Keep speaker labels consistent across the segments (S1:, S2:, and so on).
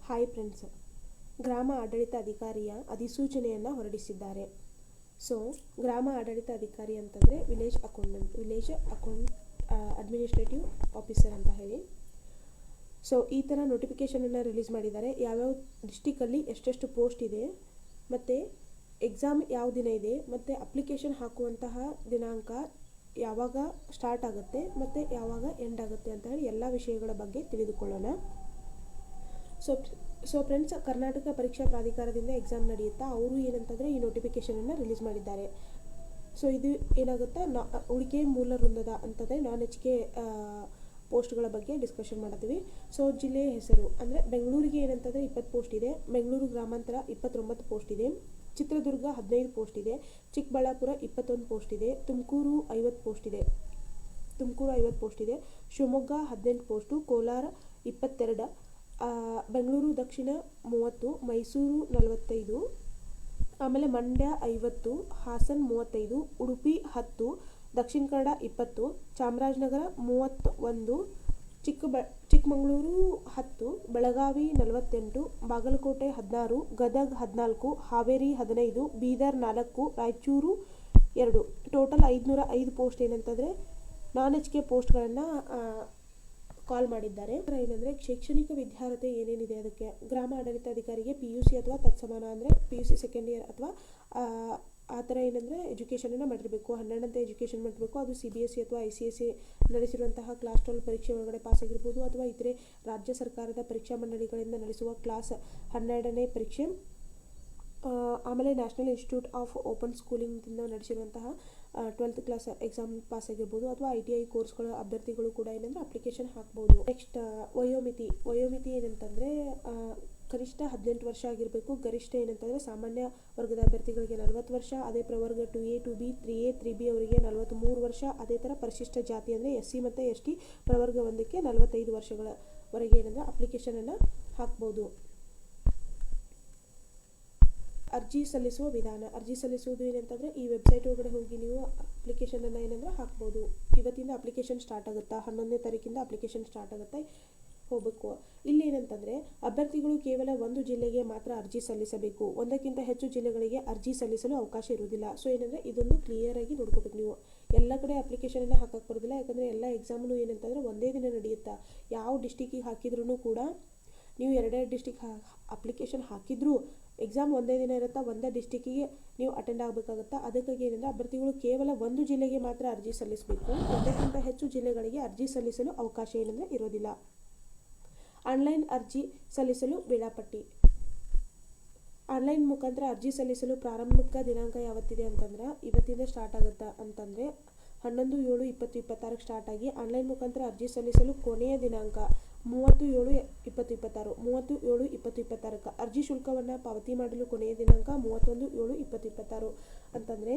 S1: Hi friends, ಗ್ರಾಮ ಆಡಳಿತ ಅಧಿಕಾರಿಯ ಅಧಿಸೂಚನೆಯನ್ನು ಹೊರಡಿಸಿದ್ದಾರೆ. ಸೊ ಗ್ರಾಮ ಆಡಳಿತ ಅಧಿಕಾರಿ ಅಂತಂದರೆ ವಿಲೇಜ್ ಅಕೌಂಟ್ ಅಡ್ಮಿನಿಸ್ಟ್ರೇಟಿವ್ ಆಫೀಸರ್ ಅಂತ ಹೇಳಿ. ಸೊ ಈ ಥರ ನೋಟಿಫಿಕೇಷನನ್ನು ರಿಲೀಸ್ ಮಾಡಿದ್ದಾರೆ. ಯಾವ್ಯಾವ ಡಿಸ್ಟಿಕಲ್ಲಿ ಎಷ್ಟೆಷ್ಟು ಪೋಸ್ಟ್ ಇದೆ, ಮತ್ತು ಎಕ್ಸಾಮ್ ಯಾವ ದಿನ ಇದೆ, ಮತ್ತು ಅಪ್ಲಿಕೇಶನ್ ಹಾಕುವಂತಹ ದಿನಾಂಕ ಯಾವಾಗ ಸ್ಟಾರ್ಟ್ ಆಗುತ್ತೆ ಮತ್ತು ಯಾವಾಗ ಎಂಡ್ ಆಗುತ್ತೆ ಅಂತ ಹೇಳಿ ಎಲ್ಲ ವಿಷಯಗಳ ಬಗ್ಗೆ ತಿಳಿದುಕೊಳ್ಳೋಣ. ಸೊ ಫ್ರೆಂಡ್ಸ್, ಕರ್ನಾಟಕ ಪರೀಕ್ಷಾ ಪ್ರಾಧಿಕಾರದಿಂದ ಎಕ್ಸಾಮ್ ನಡೆಯುತ್ತಾ, ಅವರು ಏನಂತಂದರೆ ಈ ನೋಟಿಫಿಕೇಷನನ್ನು ರಿಲೀಸ್ ಮಾಡಿದ್ದಾರೆ. ಸೊ ಇದು ಏನಾಗುತ್ತಾ, ಉಳಿಕೆ ಮೂಲ ವೃಂದದ ಅಂತಂದರೆ ನಾನ್-HK ಪೋಸ್ಟ್ಗಳ ಬಗ್ಗೆ ಡಿಸ್ಕಷನ್ ಮಾಡ್ತೀವಿ. ಸೊ ಜಿಲ್ಲೆಯ ಹೆಸರು ಅಂದರೆ ಬೆಂಗಳೂರಿಗೆ ಏನಂತಂದರೆ 20 ಪೋಸ್ಟ್ ಇದೆ, ಬೆಂಗಳೂರು ಗ್ರಾಮಾಂತರ 29 ಪೋಸ್ಟ್ ಇದೆ, ಚಿತ್ರದುರ್ಗ 15 ಪೋಸ್ಟ್ ಇದೆ, ಚಿಕ್ಕಬಳ್ಳಾಪುರ 21 ಪೋಸ್ಟ್ ಇದೆ, ತುಮಕೂರು 50 ಪೋಸ್ಟ್ ಇದೆ, ಶಿವಮೊಗ್ಗ 18 ಪೋಸ್ಟು, ಕೋಲಾರ 22, ಬೆಂಗಳೂರು ದಕ್ಷಿಣ 30, ಮೈಸೂರು 45, ಆಮೇಲೆ ಮಂಡ್ಯ 50, ಹಾಸನ 35, ಉಡುಪಿ 10, ದಕ್ಷಿಣ ಕನ್ನಡ 20, ಚಾಮರಾಜನಗರ 31, ಚಿಕ್ಕಮಗಳೂರು 10, ಬೆಳಗಾವಿ 48, ಬಾಗಲಕೋಟೆ 16, ಗದಗ 14, ಹಾವೇರಿ 15, ಬೀದರ್ 4, ರಾಯಚೂರು 2. ಟೋಟಲ್ 505 ಪೋಸ್ಟ್ ಏನಂತಂದರೆ ನಾನ್-HK ಪೋಸ್ಟ್ಗಳನ್ನು ಕಾಲ್ ಮಾಡಿದ್ದಾರೆ. ಏನಂದರೆ ಶೈಕ್ಷಣಿಕ ವಿದ್ಯಾರ್ಹತೆ ಏನೇನಿದೆ, ಅದಕ್ಕೆ ಗ್ರಾಮ ಆಡಳಿತಾಧಿಕಾರಿಗೆ PUC ಅಥವಾ ತತ್ಸಮಾನ ಅಂದರೆ PUC ಸೆಕೆಂಡ್ ಇಯರ್ ಅಥವಾ ಆ ಥರ ಏನಂದರೆ ಎಜುಕೇಷನನ್ನು ಮಾಡಿರಬೇಕು, 12ನೇ ಎಜುಕೇಷನ್ ಮಾಡಿರಬೇಕು. ಅದು CBSE ಅಥವಾ ICSE ನಡೆಸಿರುವಂತಹ ಕ್ಲಾಸ್ 12 ಪರೀಕ್ಷೆ ಒಳಗಡೆ ಪಾಸ್ ಆಗಿರ್ಬೋದು, ಅಥವಾ ಇತರೆ ರಾಜ್ಯ ಸರ್ಕಾರದ ಪರೀಕ್ಷಾ ಮಂಡಳಿಗಳಿಂದ ನಡೆಸುವ ಕ್ಲಾಸ್ 12ನೇ ಪರೀಕ್ಷೆ, ಆಮೇಲೆ ನ್ಯಾಷನಲ್ ಇನ್ಸ್ಟಿಟ್ಯೂಟ್ ಆಫ್ ಓಪನ್ ಸ್ಕೂಲಿಂಗ್ದಿಂದ ನಡೆಸಿರುವಂತಹ 12th ಕ್ಲಾಸ್ ಎಕ್ಸಾಮ್ ಪಾಸ್ ಆಗಿರ್ಬೋದು, ಅಥವಾ ITI ಕೋರ್ಸ್ಗಳ ಅಭ್ಯರ್ಥಿಗಳು ಕೂಡ ಏನಂದರೆ ಅಪ್ಲಿಕೇಶನ್ ಹಾಕ್ಬೋದು. ನೆಕ್ಸ್ಟ್ ವಯೋಮಿತಿ ಏನಂತಂದರೆ ಕನಿಷ್ಠ 18 ವರ್ಷ ಆಗಿರಬೇಕು. ಗರಿಷ್ಠ ಏನಂತಂದರೆ ಸಾಮಾನ್ಯ ವರ್ಗದ ಅಭ್ಯರ್ಥಿಗಳಿಗೆ 40 ವರ್ಷ, ಅದೇ ಪ್ರವರ್ಗ 2A 2B 3A 3B ಅವರಿಗೆ 43 ವರ್ಷ, ಅದೇ ಥರ ಪರಿಶಿಷ್ಟ ಜಾತಿ ಅಂದರೆ SC ಮತ್ತು ST ಪ್ರವರ್ಗ 1ಕ್ಕೆ 45 ವರ್ಷಗಳವರೆಗೆ ಏನಂದರೆ ಅಪ್ಲಿಕೇಶನನ್ನು ಹಾಕ್ಬೋದು. ಅರ್ಜಿ ಸಲ್ಲಿಸುವ ವಿಧಾನ, ಅರ್ಜಿ ಸಲ್ಲಿಸುವುದು ಏನಂತಂದರೆ ಈ ವೆಬ್ಸೈಟ್ ಒಳಗಡೆ ಹೋಗಿ ನೀವು ಅಪ್ಲಿಕೇಶನನ್ನು ಏನಂದರೆ ಹಾಕ್ಬೋದು. ಇವತ್ತಿಂದ ಅಪ್ಲಿಕೇಶನ್ ಸ್ಟಾರ್ಟ್ ಆಗುತ್ತಾ, 11ನೇ ತಾರೀಕಿಂದ ಅಪ್ಲಿಕೇಶನ್ ಸ್ಟಾರ್ಟ್ ಆಗುತ್ತೆ, ಹೋಗಬೇಕು. ಇಲ್ಲಿ ಏನಂತಂದರೆ ಅಭ್ಯರ್ಥಿಗಳು ಕೇವಲ ಒಂದು ಜಿಲ್ಲೆಗೆ ಮಾತ್ರ ಅರ್ಜಿ ಸಲ್ಲಿಸಬೇಕು, ಒಂದಕ್ಕಿಂತ ಹೆಚ್ಚು ಜಿಲ್ಲೆಗಳಿಗೆ ಅರ್ಜಿ ಸಲ್ಲಿಸಲು ಅವಕಾಶ ಇರುವುದಿಲ್ಲ. ಸೊ ಏನಂದರೆ ಇದೊಂದು ಕ್ಲಿಯರಾಗಿ ನೋಡ್ಕೋಬೇಕು. ನೀವು ಎಲ್ಲ ಕಡೆ ಅಪ್ಲಿಕೇಶನನ್ನು ಹಾಕಕ್ಕೆ ಬರೋದಿಲ್ಲ, ಯಾಕಂದರೆ ಎಲ್ಲ ಎಕ್ಸಾಮ್ನು ಏನಂತಂದರೆ ಒಂದೇ ದಿನ ನಡೆಯುತ್ತಾ. ಯಾವ ಡಿಸ್ಟಿಕ್ಕಿಗೆ ಹಾಕಿದ್ರೂ ಕೂಡ ನೀವು 2 ಡಿಸ್ಟಿಕ್ ಅಪ್ಲಿಕೇಶನ್ ಹಾಕಿದ್ರೂ ಎಕ್ಸಾಮ್ ಒಂದೇ ದಿನ ಇರುತ್ತಾ, ಒಂದೇ ಡಿಸ್ಟಿಕ್ಕಿಗೆ ನೀವು ಅಟೆಂಡ್ ಆಗಬೇಕಾಗುತ್ತಾ. ಅದಕ್ಕಾಗಿ ಏನಂದರೆ ಅಭ್ಯರ್ಥಿಗಳು ಕೇವಲ ಒಂದು ಜಿಲ್ಲೆಗೆ ಮಾತ್ರ ಅರ್ಜಿ ಸಲ್ಲಿಸಬೇಕು, ಒಂದಕ್ಕಿಂತ ಹೆಚ್ಚು ಜಿಲ್ಲೆಗಳಿಗೆ ಅರ್ಜಿ ಸಲ್ಲಿಸಲು ಅವಕಾಶ ಏನಂದರೆ ಇರೋದಿಲ್ಲ. ಆನ್ಲೈನ್ ಅರ್ಜಿ ಸಲ್ಲಿಸಲು ವೇಳಾಪಟ್ಟಿ. ಆನ್ಲೈನ್ ಮುಖಾಂತರ ಅರ್ಜಿ ಸಲ್ಲಿಸಲು ಪ್ರಾರಂಭಿಕ ದಿನಾಂಕ ಯಾವತ್ತಿದೆ ಅಂತಂದ್ರೆ ಇವತ್ತಿಂದ ಸ್ಟಾರ್ಟ್ ಆಗುತ್ತಾ ಅಂತಂದರೆ 11/7/2026 ಸ್ಟಾರ್ಟ್ ಆಗಿ ಆನ್ಲೈನ್ ಮುಖಾಂತರ ಅರ್ಜಿ ಸಲ್ಲಿಸಲು ಕೊನೆಯ ದಿನಾಂಕ 30/7/2026. ಅರ್ಜಿ ಶುಲ್ಕವನ್ನು ಪಾವತಿ ಮಾಡಲು ಕೊನೆಯ ದಿನಾಂಕ 31/7/2026 ಅಂತಂದರೆ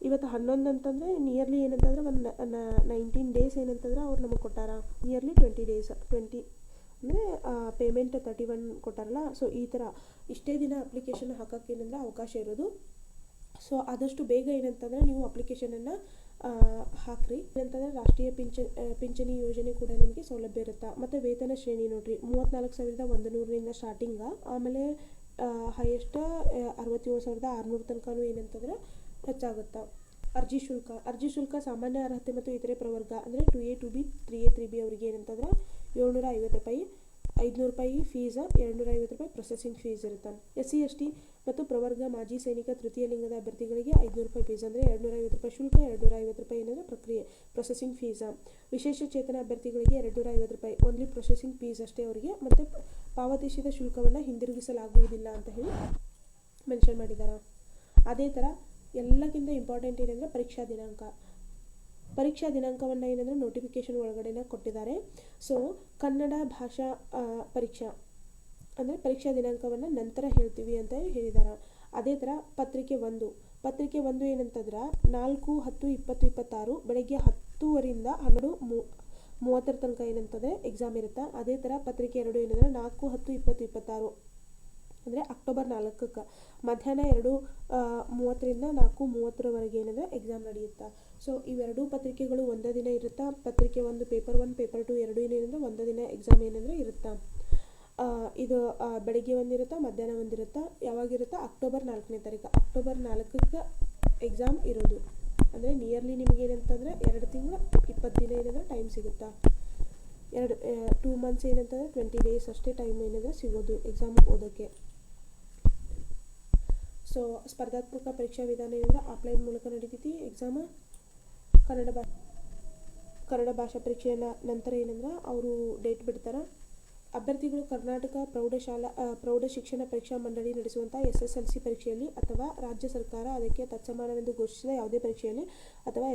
S1: ಇವತ್ತು 11 ಅಂತಂದರೆ ನಿಯರ್ಲಿ ಏನಂತಂದರೆ ಒಂದು 19 ಡೇಸ್ ಏನಂತಂದ್ರೆ ಅವ್ರು ನಮಗೆ ಕೊಟ್ಟಾರ. ನಿಯರ್ಲಿ 20 ಡೇಸ್, 20 ಅಂದರೆ ಪೇಮೆಂಟ್ 31 ಕೊಟ್ಟಾರಲ್ಲ. ಸೊ ಈ ಥರ ಇಷ್ಟೇ ದಿನ ಅಪ್ಲಿಕೇಶನ್ ಹಾಕೋಕ್ಕೆ ಏನಂದರೆ ಅವಕಾಶ ಇರೋದು. ಸೊ ಆದಷ್ಟು ಬೇಗ ಏನಂತಂದರೆ ನೀವು ಅಪ್ಲಿಕೇಶನನ್ನು ಹಾಕ್ರಿ. ಏನಂತಂದರೆ ರಾಷ್ಟ್ರೀಯ ಪಿಂಚಣಿ ಯೋಜನೆ ಕೂಡ ನಿಮಗೆ ಸೌಲಭ್ಯ ಇರುತ್ತೆ. ಮತ್ತು ವೇತನ ಶ್ರೇಣಿ ನೋಡಿರಿ, 34,100ರಿಂದ ಸ್ಟಾರ್ಟಿಂಗ, ಆಮೇಲೆ ಹೈಯೆಸ್ಟ್ 67,600 ತನಕನೂ ಏನಂತಂದರೆ ಹೆಚ್ಚಾಗುತ್ತೆ. ಅರ್ಜಿ ಶುಲ್ಕ ಸಾಮಾನ್ಯ ಅರ್ಹತೆ ಮತ್ತು ಇತರೆ ಪ್ರವರ್ಗ ಅಂದರೆ 2A 2B 3A 3B ಅವರಿಗೆ ಏನಂತಂದ್ರೆ 750 ರೂಪಾಯಿ, 500 ರೂಪಾಯಿ ಫೀಸ್, 250 ರೂಪಾಯಿ ಪ್ರೊಸೆಸಿಂಗ್ ಫೀಸ್ ಇರುತ್ತೆ. SC ST ಮತ್ತು ಪ್ರವರ್ಗ ಮಾಜಿ ಸೈನಿಕ ತೃತೀಯ ಲಿಂಗದ ಅಭ್ಯರ್ಥಿಗಳಿಗೆ 500 ರೂಪಾಯಿ ಫೀಸ್ ಅಂದರೆ 250 ರೂಪಾಯಿ ಶುಲ್ಕ, 250 ರೂಪಾಯಿ ಏನಂದರೆ ಪ್ರೊಸೆಸಿಂಗ್ ಫೀಸ್. ವಿಶೇಷ ಚೇತನ ಅಭ್ಯರ್ಥಿಗಳಿಗೆ 250 ರೂಪಾಯಿ ಓನ್ಲಿ ಪ್ರೊಸೆಸಿಂಗ್ ಫೀಸ್ ಅಷ್ಟೇ ಅವರಿಗೆ, ಮತ್ತು ಪಾವತಿಸಿದ ಶುಲ್ಕವನ್ನು ಹಿಂದಿರುಗಿಸಲಾಗುವುದಿಲ್ಲ ಅಂತ ಹೇಳಿ ಮೆನ್ಷನ್ ಮಾಡಿದ್ದಾರೆ. ಅದೇ ಥರ ಎಲ್ಲಕ್ಕಿಂತ ಇಂಪಾರ್ಟೆಂಟ್ ಏನಂದರೆ ಪರೀಕ್ಷಾ ದಿನಾಂಕವನ್ನು ಏನಂದರೆ ನೋಟಿಫಿಕೇಶನ್ ಒಳಗಡೆ ಕೊಟ್ಟಿದ್ದಾರೆ. ಸೊ ಕನ್ನಡ ಭಾಷಾ ಪರೀಕ್ಷಾ ಅಂದರೆ ಪರೀಕ್ಷಾ ದಿನಾಂಕವನ್ನು ನಂತರ ಹೇಳ್ತೀವಿ ಅಂತ ಹೇಳಿದ್ದಾರೆ. ಅದೇ ಥರ ಪತ್ರಿಕೆ 1 ಏನಂತಂದ್ರೆ 4/10/2026 ಬೆಳಗ್ಗೆ 10 12:30 ತನಕ ಏನಂತಂದರೆ ಎಕ್ಸಾಮ್ ಇರುತ್ತೆ. ಅದೇ ಥರ ಪತ್ರಿಕೆ 2 ಏನಂದರೆ 4/10/2026 ಅಂದರೆ ಅಕ್ಟೋಬರ್ 4ಕ್ಕೆ ಮಧ್ಯಾಹ್ನ 2:30ರಿಂದ 4:30 ಏನಂದರೆ ಎಕ್ಸಾಮ್ ನಡೆಯುತ್ತಾ. ಸೊ ಇವೆರಡೂ ಪತ್ರಿಕೆಗಳು ಒಂದೇ ದಿನ ಇರುತ್ತಾ. ಪತ್ರಿಕೆ 1 ಪೇಪರ್ 1 ಪೇಪರ್ 2 ಎರಡೂ ಏನಂದರೆ ಒಂದೇ ದಿನ ಎಕ್ಸಾಮ್ ಏನಂದರೆ ಇರುತ್ತಾ. ಇದು ಬೆಳಿಗ್ಗೆ ಒಂದಿರುತ್ತಾ, ಮಧ್ಯಾಹ್ನ ಒಂದಿರುತ್ತಾ. ಯಾವಾಗಿರುತ್ತಾ? ಅಕ್ಟೋಬರ್ 4ನೇ ತಾರೀಕು. ಅಕ್ಟೋಬರ್ 4ಕ್ಕೆ ಎಕ್ಸಾಮ್ ಇರೋದು. ಅಂದರೆ ನಿಯರ್ಲಿ ನಿಮಗೆ ಏನಂತಂದರೆ 2 ತಿಂಗಳು 20 ದಿನ ಏನಂದ್ರೆ ಟೈಮ್ ಸಿಗುತ್ತಾ. 2 ಮಂತ್ಸ್ ಏನಂತಂದರೆ 20 ಡೇಸ್ ಅಷ್ಟೇ ಟೈಮ್ ಏನಂದ್ರೆ ಸಿಗೋದು ಎಕ್ಸಾಮ್ ಓದೋಕ್ಕೆ. ಸೊ ಸ್ಪರ್ಧಾತ್ಮಕ ಪರೀಕ್ಷಾ ವಿಧಾನ ಏನಂದ್ರೆ ಆಫ್ಲೈನ್ ಮೂಲಕ ನಡೀತೈತಿ ಎಕ್ಸಾಮ್. ಕನ್ನಡ ಭಾಷಾ ಪರೀಕ್ಷೆಯ ನಂತರ ಏನಂದ್ರೆ ಅವರು ಡೇಟ್ ಬಿಡ್ತಾರೆ. ಅಭ್ಯರ್ಥಿಗಳು ಕರ್ನಾಟಕ ಪ್ರೌಢ ಶಿಕ್ಷಣ ಪರೀಕ್ಷಾ ಮಂಡಳಿ ನಡೆಸುವಂಥ SSLC ಪರೀಕ್ಷೆಯಲ್ಲಿ ಅಥವಾ ರಾಜ್ಯ ಸರ್ಕಾರ ಅದಕ್ಕೆ ತತ್ಸಮಾನವೆಂದು ಘೋಷಿಸಿದ ಯಾವುದೇ ಪರೀಕ್ಷೆಯಲ್ಲಿ ಅಥವಾ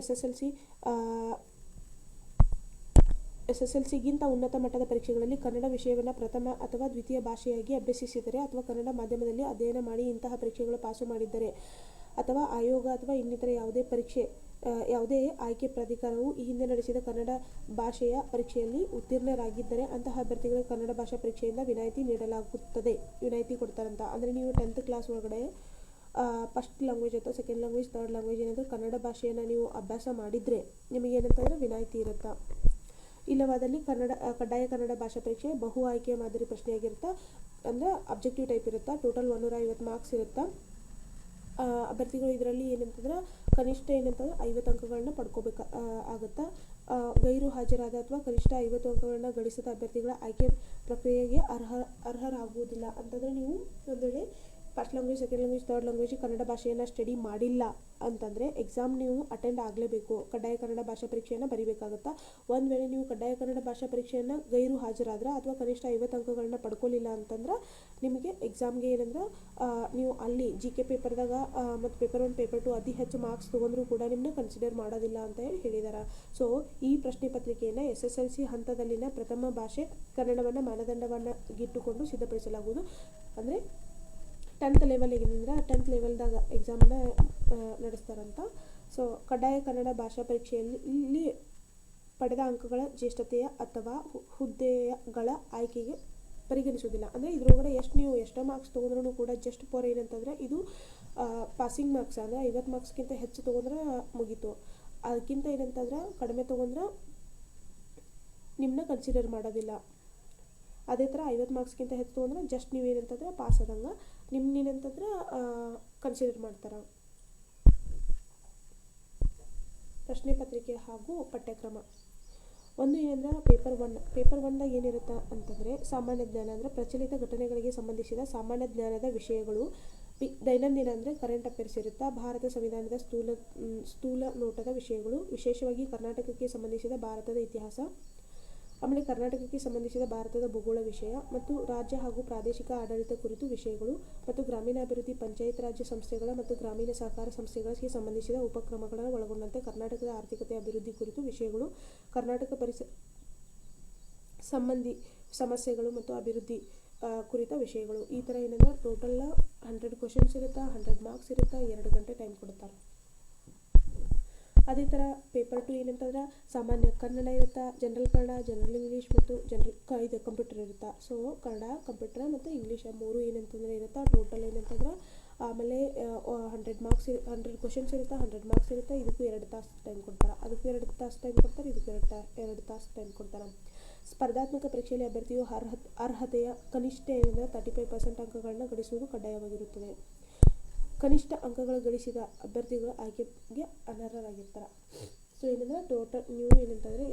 S1: SSLCಗಿಂತ ಉನ್ನತ ಮಟ್ಟದ ಪರೀಕ್ಷೆಗಳಲ್ಲಿ ಕನ್ನಡ ವಿಷಯವನ್ನು ಪ್ರಥಮ ಅಥವಾ ದ್ವಿತೀಯ ಭಾಷೆಯಾಗಿ ಅಭ್ಯಸಿಸಿದರೆ ಅಥವಾ ಕನ್ನಡ ಮಾಧ್ಯಮದಲ್ಲಿ ಅಧ್ಯಯನ ಮಾಡಿ ಇಂತಹ ಪರೀಕ್ಷೆಗಳು ಪಾಸು ಮಾಡಿದ್ದರೆ ಅಥವಾ ಆಯೋಗ ಅಥವಾ ಇನ್ನಿತರ ಯಾವುದೇ ಆಯ್ಕೆ ಪ್ರಾಧಿಕಾರವು ಈ ಹಿಂದೆ ನಡೆಸಿದ ಕನ್ನಡ ಭಾಷೆಯ ಪರೀಕ್ಷೆಯಲ್ಲಿ ಉತ್ತೀರ್ಣರಾಗಿದ್ದರೆ ಅಂತಹ ಅಭ್ಯರ್ಥಿಗಳಿಗೆ ಕನ್ನಡ ಭಾಷಾ ಪರೀಕ್ಷೆಯಿಂದ ವಿನಾಯಿತಿ ನೀಡಲಾಗುತ್ತದೆ. ವಿನಾಯಿತಿ ಕೊಡ್ತಾರಂತ. ಅಂದರೆ ನೀವು 10th ಕ್ಲಾಸ್ ಒಳಗಡೆ ಫಸ್ಟ್ ಲ್ಯಾಂಗ್ವೇಜ್ ಅಥವಾ ಸೆಕೆಂಡ್ ಲ್ಯಾಂಗ್ವೇಜ್, ಥರ್ಡ್ ಲ್ಯಾಂಗ್ವೇಜ್ ಏನಾದರೂ ಕನ್ನಡ ಭಾಷೆಯನ್ನು ನೀವು ಅಭ್ಯಾಸ ಮಾಡಿದರೆ ನಿಮಗೇನಂತಂದರೆ ವಿನಾಯಿತಿ ಇರುತ್ತೆ. ಇಲ್ಲವಾದಲ್ಲಿ ಕಡ್ಡಾಯ ಕನ್ನಡ ಭಾಷಾ ಪರೀಕ್ಷೆ ಬಹು ಆಯ್ಕೆಯ ಮಾದರಿ ಪ್ರಶ್ನೆಯಾಗಿರುತ್ತೆ. ಅಂದರೆ ಅಬ್ಜೆಕ್ಟಿವ್ ಟೈಪ್ ಇರುತ್ತೆ. ಟೋಟಲ್ 150 ಮಾರ್ಕ್ಸ್ ಇರುತ್ತೆ. ಅಭ್ಯರ್ಥಿಗಳು ಇದರಲ್ಲಿ ಏನಂತಂದ್ರೆ ಕನಿಷ್ಠ ಏನಂತಂದ್ರೆ 50 ಅಂಕಗಳನ್ನ ಪಡ್ಕೋಬೇಕು ಆಗುತ್ತಾ. ಗೈರು ಹಾಜರಾದ ಅಥವಾ ಕನಿಷ್ಠ 50 ಅಂಕಗಳನ್ನ ಗಳಿಸಿದ ಅಭ್ಯರ್ಥಿಗಳ ಆಯ್ಕೆ ಪ್ರಕ್ರಿಯೆಗೆ ಅರ್ಹರಾಗುವುದಿಲ್ಲ. ಅಂತಂದರೆ ನೀವು ಒಂದು ವೇಳೆ first language, second language, third language Kannada ಭಾಷೆಯನ್ನು ಸ್ಟಡಿ ಮಾಡಿಲ್ಲ ಅಂತಂದರೆ ಎಕ್ಸಾಮ್ ನೀವು ಅಟೆಂಡ್ ಆಗಲೇಬೇಕು. ಕಡ್ಡಾಯ ಕನ್ನಡ ಭಾಷಾ ಪರೀಕ್ಷೆಯನ್ನು ಬರೀಬೇಕಾಗುತ್ತಾ. ಒಂದು ವೇಳೆ ನೀವು ಕಡ್ಡಾಯ ಕನ್ನಡ ಭಾಷಾ ಪರೀಕ್ಷೆಯನ್ನು ಗೈರು ಹಾಜರಾದ್ರೆ ಅಥವಾ ಕನಿಷ್ಠ 50 ಅಂಕಗಳನ್ನ ಪಡ್ಕೊಳ್ಳಿಲ್ಲ ಅಂತಂದ್ರೆ ನಿಮಗೆ ಎಕ್ಸಾಮ್ಗೆ ಏನಂದ್ರೆ ನೀವು ಅಲ್ಲಿ GK ಪೇಪರ್ದಾಗ ಮತ್ತು ಪೇಪರ್ 1 ಪೇಪರ್ 2 ಅತಿ ಹೆಚ್ಚು ಮಾರ್ಕ್ಸ್ ತೊಗೊಂಡ್ರೂ ಕೂಡ ನಿಮ್ಮನ್ನ ಕನ್ಸಿಡರ್ ಮಾಡೋದಿಲ್ಲ ಅಂತ ಹೇಳಿದ್ದಾರೆ. ಸೊ ಈ ಪ್ರಶ್ನೆ ಪತ್ರಿಕೆಯನ್ನು SSLC ಹಂತದಲ್ಲಿನ ಪ್ರಥಮ ಭಾಷೆ ಕನ್ನಡವನ್ನು ಮಾನದಂಡವನ್ನಾಗಿಟ್ಟುಕೊಂಡು ಸಿದ್ಧಪಡಿಸಲಾಗುವುದು. ಅಂದರೆ 10th ಲೆವೆಲ್ ಏನಂದ್ರೆ 10th ಲೆವೆಲ್ದಾಗ ಎಕ್ಸಾಮನ್ನು ನಡೆಸ್ತಾರಂತ. ಸೊ ಕಡ್ಡಾಯ ಕನ್ನಡ ಭಾಷಾ ಪರೀಕ್ಷೆಯಲ್ಲಿ ಪಡೆದ ಅಂಕಗಳ ಜ್ಯೇಷ್ಠತೆಯ ಅಥವಾ ಹುದ್ದೆಗಳ ಆಯ್ಕೆಗೆ ಪರಿಗಣಿಸುವುದಿಲ್ಲ. ಅಂದರೆ ಇದರೊಳಗಡೆ ಎಷ್ಟೋ ಮಾರ್ಕ್ಸ್ ತೊಗೊಂಡ್ರೂ ಕೂಡ ಜಸ್ಟ್ ಫಾರ್ ಏನಂತಂದರೆ ಇದು ಪಾಸಿಂಗ್ ಮಾರ್ಕ್ಸ್. ಅಂದರೆ 50 ಮಾರ್ಕ್ಸ್ಗಿಂತ ಹೆಚ್ಚು ತೊಗೊಂಡ್ರೆ ಮುಗೀತು. ಅದಕ್ಕಿಂತ ಏನಂತಂದ್ರೆ ಕಡಿಮೆ ತೊಗೊಂಡ್ರೆ ನಿಮ್ಮನ್ನ ಕನ್ಸಿಡರ್ ಮಾಡೋದಿಲ್ಲ. ಅದೇ ಥರ 50 ಮಾರ್ಕ್ಸ್ಗಿಂತ ಹೆಚ್ಚು ತೊಗೊಂಡ್ರೆ ಜಸ್ಟ್ ನೀವೇನಂತಂದ್ರೆ ಪಾಸ್ ಆದಂಗೆ ನಿಮ್ಮನ್ನೇನಂತಂದ್ರೆ ಕನ್ಸಿಡರ್ ಮಾಡ್ತಾರೆ. ಪ್ರಶ್ನೆ ಪತ್ರಿಕೆ ಹಾಗೂ ಪಠ್ಯಕ್ರಮ ಒಂದು ಏನಂದ್ರೆ ಪೇಪರ್ 1ದಾಗ ಏನಿರುತ್ತೆ ಅಂತಂದರೆ ಸಾಮಾನ್ಯ ಜ್ಞಾನ. ಅಂದರೆ ಪ್ರಚಲಿತ ಘಟನೆಗಳಿಗೆ ಸಂಬಂಧಿಸಿದ ಸಾಮಾನ್ಯ ಜ್ಞಾನದ ವಿಷಯಗಳು. ದೈನಂದಿನ ಅಂದರೆ ಕರೆಂಟ್ ಅಫೇರ್ಸ್ ಇರುತ್ತೆ. ಭಾರತ ಸಂವಿಧಾನದ ಸ್ಥೂಲ ನೋಟದ ವಿಷಯಗಳು, ವಿಶೇಷವಾಗಿ ಕರ್ನಾಟಕಕ್ಕೆ ಸಂಬಂಧಿಸಿದ ಭಾರತದ ಇತಿಹಾಸ. ಆಮೇಲೆ ಕರ್ನಾಟಕಕ್ಕೆ ಸಂಬಂಧಿಸಿದ ಭಾರತದ ಭೂಗೋಳ ವಿಷಯ ಮತ್ತು ರಾಜ್ಯ ಹಾಗೂ ಪ್ರಾದೇಶಿಕ ಆಡಳಿತ ಕುರಿತು ವಿಷಯಗಳು ಮತ್ತು ಗ್ರಾಮೀಣಾಭಿವೃದ್ಧಿ, ಪಂಚಾಯತ್ ರಾಜ್ಯ ಸಂಸ್ಥೆಗಳ ಮತ್ತು ಗ್ರಾಮೀಣ ಸಹಕಾರ ಸಂಸ್ಥೆಗಳಿಗೆ ಸಂಬಂಧಿಸಿದ ಉಪಕ್ರಮಗಳನ್ನು ಒಳಗೊಂಡಂತೆ ಕರ್ನಾಟಕದ ಆರ್ಥಿಕತೆ ಅಭಿವೃದ್ಧಿ ಕುರಿತು ವಿಷಯಗಳು, ಕರ್ನಾಟಕ ಸಂಬಂಧಿ ಸಮಸ್ಯೆಗಳು ಮತ್ತು ಅಭಿವೃದ್ಧಿ ಕುರಿತ ವಿಷಯಗಳು. ಈ ಥರ ಏನಂದ್ರೆ ಟೋಟಲ್ 100 ಕ್ವಶನ್ಸ್ ಇರುತ್ತೆ, 100 ಮಾರ್ಕ್ಸ್ ಇರುತ್ತೆ, 2 ಗಂಟೆ ಟೈಮ್ ಕೊಡ್ತಾರೆ. ಅದೇ ಥರ ಪೇಪರ್ 2 ಏನಂತಂದ್ರೆ ಸಾಮಾನ್ಯ ಕನ್ನಡ ಇರುತ್ತೆ, ಜನರಲ್ ಕನ್ನಡ, ಜನರಲ್ ಇಂಗ್ಲೀಷ್ ಮತ್ತು ಇದು ಕಂಪ್ಯೂಟರ್ ಇರುತ್ತೆ. ಸೊ ಕನ್ನಡ, ಕಂಪ್ಯೂಟರ್ ಮತ್ತು ಇಂಗ್ಲೀಷ್ 3 ಏನಂತಂದ್ರೆ ಇರುತ್ತೆ. ಟೋಟಲ್ ಏನಂತಂದ್ರೆ ಆಮೇಲೆ 100 ಕ್ವಶನ್ಸ್ ಇರುತ್ತೆ, 100 ಮಾರ್ಕ್ಸ್ ಇರುತ್ತೆ. ಇದಕ್ಕೂ 2 ತಾಸು ಟೈಮ್ ಕೊಡ್ತಾರೆ, ಅದಕ್ಕೂ 2 ತಾಸು ಟೈಮ್ ಕೊಡ್ತಾರೆ, ಇದಕ್ಕೂ 2 ತಾಸು ಟೈಮ್ ಕೊಡ್ತಾರೆ. ಸ್ಪರ್ಧಾತ್ಮಕ ಪರೀಕ್ಷೆಯಲ್ಲಿ ಅಭ್ಯರ್ಥಿಯು ಅರ್ಹತೆಯ ಕನಿಷ್ಠ ಏನಂದರೆ 35% ಅಂಕಗಳನ್ನ ಗಳಿಸುವುದು ಕಡ್ಡಾಯವಾಗಿರುತ್ತದೆ. ಕನಿಷ್ಠ ಅಂಕಗಳು ಗಳಿಸಿದ ಅಭ್ಯರ್ಥಿಗಳು ಆಯ್ಕೆಗೆ ಅನರ್ಹರಾಗಿರ್ತಾರೆ. ಸೊ ಏನಂದರೆ ಟೋಟಲ್ ನೀವು ಏನಂತಂದರೆ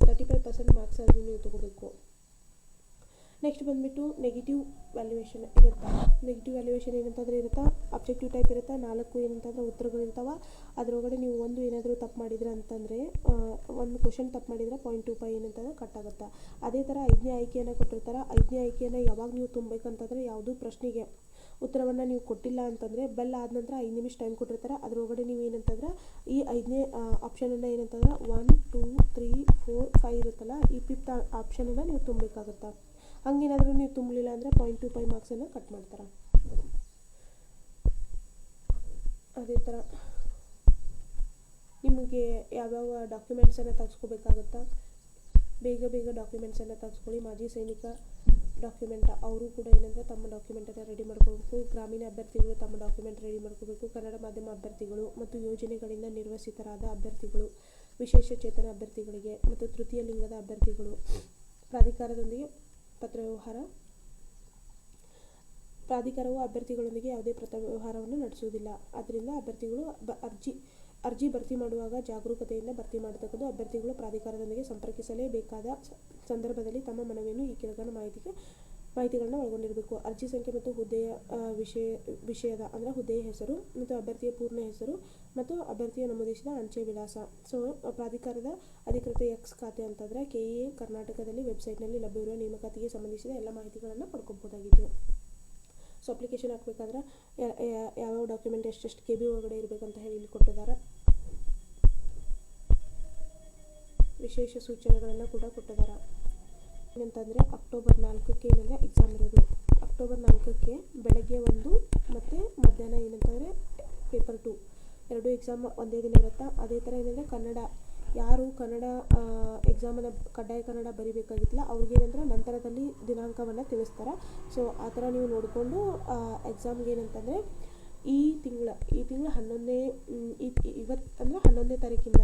S1: 35% ಮಾರ್ಕ್ಸ್ ಆದರೂ ನೀವು ತೊಗೋಬೇಕು. ನೆಕ್ಸ್ಟ್ ಬಂದುಬಿಟ್ಟು ನೆಗೆಟಿವ್ ವ್ಯಾಲ್ಯೂಯೇಷನ್ ಇರುತ್ತೆ. ನೆಗೆಟಿವ್ ವ್ಯಾಲ್ಯೂಯೇಷನ್ ಏನಂತಂದರೆ ಇರುತ್ತೆ, ಅಬ್ಜೆಕ್ಟಿವ್ ಟೈಪ್ ಇರುತ್ತೆ. 4 ಏನಂತಂದರೆ ಉತ್ತರಗಳಿರ್ತಾವೆ. ಅದರೊಳಗಡೆ ನೀವು ಒಂದು ಏನಾದರೂ ತಪ್ಪು ಮಾಡಿದ್ರೆ ಅಂತಂದರೆ ಒಂದು ಕ್ವಶನ್ ತಪ್ಪು ಮಾಡಿದರೆ 0.25 ಏನಂತಂದರೆ ಕಟ್ ಆಗುತ್ತೆ. ಅದೇ ಥರ 5ನೇ ಆಯ್ಕೆಯನ್ನು ಕೊಟ್ಟಿರ್ತಾರೆ. 5ನೇ ಆಯ್ಕೆಯನ್ನು ಯಾವಾಗ ನೀವು ತುಂಬಬೇಕಂತಂದರೆ ಯಾವುದೂ ಪ್ರಶ್ನೆಗೆ ಉತ್ತರವನ್ನು ನೀವು ಕೊಟ್ಟಿಲ್ಲ ಅಂತಂದರೆ ಬೆಲ್ ಆದ ನಂತರ 5 ನಿಮಿಷ ಟೈಮ್ ಕೊಟ್ಟಿರ್ತಾರೆ. ಅದರೊಳಗಡೆ ನೀವು ಏನಂತಂದ್ರೆ ಈ 5ನೇ ಆಪ್ಷನನ್ನು ಏನಂತಂದ್ರೆ 1, 2, 3, 4, 5 ಇರುತ್ತಲ್ಲ, ಈ 5th ಆಪ್ಷನನ್ನು ನೀವು ತುಂಬಬೇಕಾಗುತ್ತೆ. ಹಂಗೇನಾದರೂ ನೀವು ತುಂಬಲಿಲ್ಲ ಅಂದರೆ 0.25 ಮಾರ್ಕ್ಸನ್ನು ಕಟ್ ಮಾಡ್ತಾರೆ. ಅದೇ ಥರ ನಿಮಗೆ ಯಾವ್ಯಾವ ಡಾಕ್ಯುಮೆಂಟ್ಸನ್ನು ತೆಗೆಸ್ಕೋಬೇಕಾಗುತ್ತಾ, ಬೇಗ ಡಾಕ್ಯುಮೆಂಟ್ಸನ್ನು ತೆಗೆಸ್ಕೊಳ್ಳಿ. ಮಾಜಿ ಸೈನಿಕ ಡಾಕ್ಯುಮೆಂಟ್ ಅವರು ಕೂಡ ಏನಂದರೆ ತಮ್ಮ ಡಾಕ್ಯುಮೆಂಟನ್ನು ರೆಡಿ ಮಾಡ್ಕೋಬೇಕು. ಗ್ರಾಮೀಣ ಅಭ್ಯರ್ಥಿಗಳು ತಮ್ಮ ಡಾಕ್ಯುಮೆಂಟ್ ರೆಡಿ ಮಾಡ್ಕೋಬೇಕು. ಕನ್ನಡ ಮಾಧ್ಯಮ ಅಭ್ಯರ್ಥಿಗಳು ಮತ್ತು ಯೋಜನೆಗಳಿಂದ ನಿರ್ವಸಿತರಾದ ಅಭ್ಯರ್ಥಿಗಳು, ವಿಶೇಷ ಚೇತನ ಅಭ್ಯರ್ಥಿಗಳಿಗೆ ಮತ್ತು ತೃತೀಯ ಲಿಂಗದ ಅಭ್ಯರ್ಥಿಗಳು ಪ್ರಾಧಿಕಾರದೊಂದಿಗೆ ಪತ್ರವ್ಯವಹಾರ ಪ್ರಾಧಿಕಾರವು ಅಭ್ಯರ್ಥಿಗಳೊಂದಿಗೆ ಯಾವುದೇ ವ್ಯವಹಾರವನ್ನು ನಡೆಸುವುದಿಲ್ಲ. ಆದ್ದರಿಂದ ಅಭ್ಯರ್ಥಿಗಳು ಅರ್ಜಿ ಭರ್ತಿ ಮಾಡುವಾಗ ಜಾಗರೂಕತೆಯಿಂದ ಭರ್ತಿ ಮಾಡತಕ್ಕದ್ದು. ಅಭ್ಯರ್ಥಿಗಳು ಪ್ರಾಧಿಕಾರದೊಂದಿಗೆ ಸಂಪರ್ಕಿಸಲೇಬೇಕಾದ ಸಂದರ್ಭದಲ್ಲಿ ತಮ್ಮ ಮನವಿಯನ್ನು ಈ ಕೆಳಕಂಡ ಮಾಹಿತಿಗಳನ್ನು ಒಳಗೊಂಡಿರಬೇಕು. ಅರ್ಜಿ ಸಂಖ್ಯೆ ಮತ್ತು ಹುದ್ದೆಯ ವಿಷಯದ ಅಂದರೆ ಹುದ್ದೆಯ ಹೆಸರು ಮತ್ತು ಅಭ್ಯರ್ಥಿಯ ಪೂರ್ಣ ಹೆಸರು ಮತ್ತು ಅಭ್ಯರ್ಥಿಯ ನಮೂದಿಸಿದ ಅಂಚೆ ವಿಳಾಸ. ಸೊ ಪ್ರಾಧಿಕಾರದ ಅಧಿಕೃತ ಎಕ್ಸ್ ಖಾತೆ ಅಂತಂದರೆ KEA ಕರ್ನಾಟಕದಲ್ಲಿ ವೆಬ್ಸೈಟ್ನಲ್ಲಿ ಲಭ್ಯವಿರುವ ನೇಮಕಾತಿಗೆ ಸಂಬಂಧಿಸಿದ ಎಲ್ಲ ಮಾಹಿತಿಗಳನ್ನು ಪಡ್ಕೊಬೋದಾಗಿದೆ. ಸೊ ಅಪ್ಲಿಕೇಶನ್ ಹಾಕಬೇಕಾದ್ರೆ ಯಾವ ಡಾಕ್ಯುಮೆಂಟ್ ಎಷ್ಟೆಷ್ಟು KB ಒಳಗಡೆ ಇರಬೇಕಂತ ಹೇಳಿ ಇಲ್ಲಿ ಕೊಟ್ಟಿದ್ದಾರೆ. ವಿಶೇಷ ಸೂಚನೆಗಳನ್ನು ಕೂಡ ಕೊಟ್ಟಿದ್ದಾರೆ. ಏನಂತಂದರೆ ಅಕ್ಟೋಬರ್ 4ಕ್ಕೆ ಏನಂದರೆ ಎಕ್ಸಾಮ್ ಇರೋದು. ಅಕ್ಟೋಬರ್ 4ಕ್ಕೆ ಬೆಳಗ್ಗೆ 1 ಮತ್ತು ಮಧ್ಯಾಹ್ನ ಏನಂತಂದರೆ ಪೇಪರ್ 2 2 ಎಕ್ಸಾಮ್ ಒಂದೇ ದಿನ ಇರುತ್ತೆ. ಅದೇ ಥರ ಏನಂದರೆ ಯಾರು ಕನ್ನಡ ಎಕ್ಸಾಮನ್ನು ಕಡ್ಡಾಯ ಕನ್ನಡ ಬರೀಬೇಕಾಗಿತ್ತಲ್ಲ ಅವ್ರಿಗೇನಂದ್ರೆ ನಂತರದಲ್ಲಿ ದಿನಾಂಕವನ್ನು ತಿಳಿಸ್ತಾರೆ. ಸೊ ಆ ಥರ ನೀವು ನೋಡಿಕೊಂಡು ಎಕ್ಸಾಮ್ಗೆ ಏನಂತಂದರೆ ಈ ತಿಂಗಳ 11ನೇ ಇವತ್ತು ಅಂದರೆ 11ನೇ ತಾರೀಕಿಂದ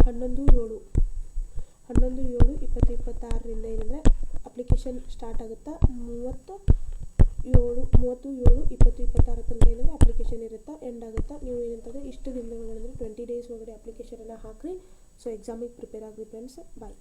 S1: 11/7/2026ರಿಂದ ಏನಂದರೆ ಅಪ್ಲಿಕೇಶನ್ ಸ್ಟಾರ್ಟ್ ಆಗುತ್ತೆ. 30/7/2026 ತನಕ ಏನಂದರೆ ಅಪ್ಲಿಕೇಶನ್ ಇರುತ್ತೆ, ಎಂಡ್ ಆಗುತ್ತೆ. ನೀವು ಏನಂತಂದರೆ ಇಷ್ಟು ದಿನದೊಳಗೆ 20 ಡೇಸ್ ಒಳಗಡೆ ಅಪ್ಲಿಕೇಶನನ್ನು ಹಾಕಿರಿ. ಸೊ ಎಕ್ಸಾಮಿಗೆ ಪ್ರಿಪೇರ್ ಆಗಿರಿ ಫ್ರೆಂಡ್ಸ್. ಬಾಯ್.